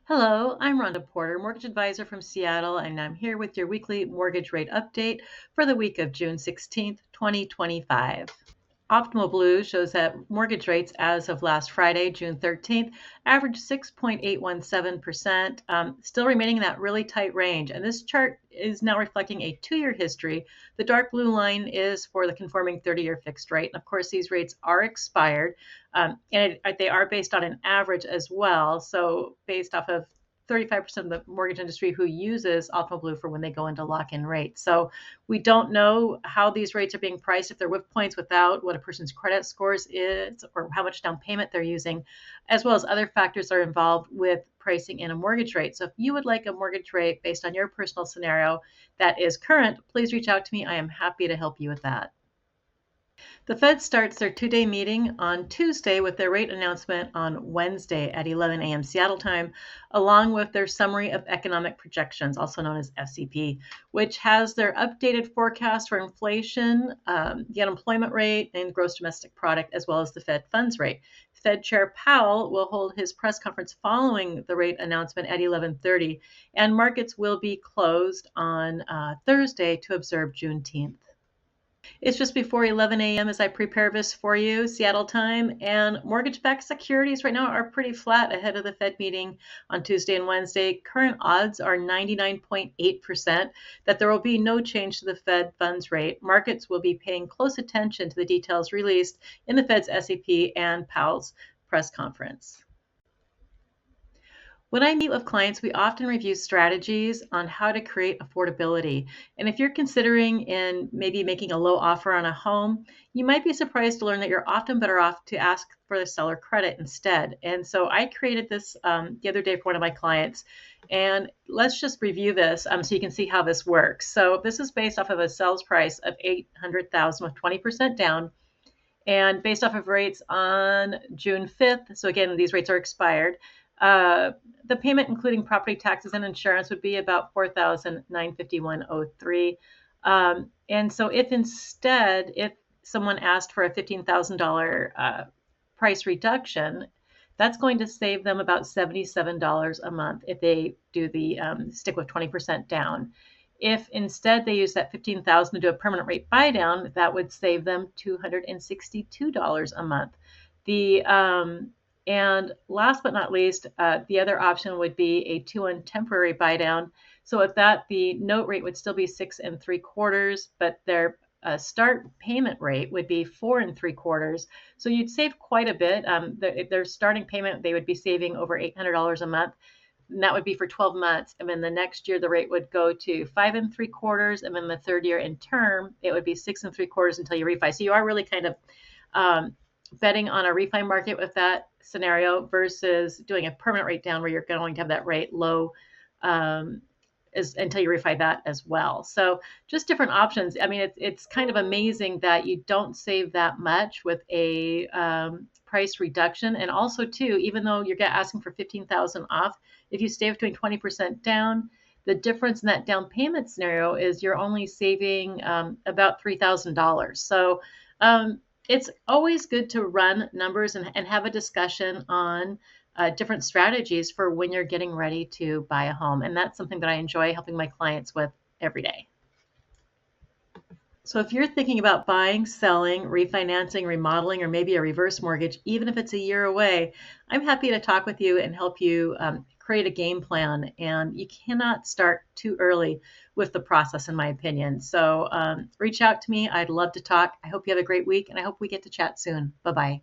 Hello, I'm Rhonda Porter, mortgage advisor from Seattle, and I'm here with your weekly mortgage rate update for the week of June 16th, 2025. Optimal Blue shows that mortgage rates as of last Friday, June 13th, averaged 6.817%, still remaining in that really tight range. And this chart is now reflecting a 2-year history. The dark blue line is for the conforming 30-year fixed rate. And of course, these rates are expired, they are based on an average as well. So based off of 35% of the mortgage industry who uses Optimal Blue for when they go into lock-in rates. So we don't know how these rates are being priced, if they're with points, without, what a person's credit scores is, or how much down payment they're using, as well as other factors are involved with pricing in a mortgage rate. So if you would like a mortgage rate based on your personal scenario that is current, please reach out to me. I am happy to help you with that. The Fed starts their 2-day meeting on Tuesday with their rate announcement on Wednesday at 11 a.m. Seattle time, along with their summary of economic projections, also known as SEP, which has their updated forecast for inflation, the unemployment rate, and gross domestic product, as well as the Fed funds rate. Fed Chair Powell will hold his press conference following the rate announcement at 11:30, and markets will be closed on Thursday to observe Juneteenth. It's just before 11 a.m. as I prepare this for you, Seattle time, and mortgage-backed securities right now are pretty flat ahead of the Fed meeting on Tuesday and Wednesday. Current odds are 99.8% that there will be no change to the Fed funds rate. Markets will be paying close attention to the details released in the Fed's SEP and Powell's press conference. When I meet with clients, we often review strategies on how to create affordability. And if you're considering in maybe making a low offer on a home, you might be surprised to learn that you're often better off to ask for the seller credit instead. And so I created this the other day for one of my clients. And let's just review this so you can see how this works. So this is based off of a sales price of $800,000 with 20% down, and based off of rates on June 5th. So again, these rates are expired. The payment, including property taxes and insurance, would be about $4,951.03. And so if someone asked for a $15,000 price reduction, that's going to save them about $77 a month if they do the stick with 20% down. If instead they use that $15,000 to do a permanent rate buy down, that would save them $262 a month. And last but not least, the other option would be a 2-1 temporary buy down. So at that, the note rate would still be 6 3/4, but their start payment rate would be 4 3/4. So you'd save quite a bit. Their starting payment, they would be saving over $800 a month. And that would be for 12 months. And then the next year, the rate would go to 5 3/4. And then the third year in term, it would be 6 3/4 until you refi. So you are really kind of betting on a refi market with that scenario versus doing a permanent rate down where you're going to have that rate low until you refi that as well. So just different options. I mean, it's kind of amazing that you don't save that much with a price reduction. And also too, even though you're asking for $15,000 off, if you stay between 20% down, the difference in that down payment scenario is you're only saving about $3,000. So it's always good to run numbers and have a discussion on different strategies for when you're getting ready to buy a home. And that's something that I enjoy helping my clients with every day. So if you're thinking about buying, selling, refinancing, remodeling, or maybe a reverse mortgage, even if it's a year away, I'm happy to talk with you and help you create a game plan. And you cannot start too early with the process, in my opinion. So reach out to me. I'd love to talk. I hope you have a great week, and I hope we get to chat soon. Bye-bye.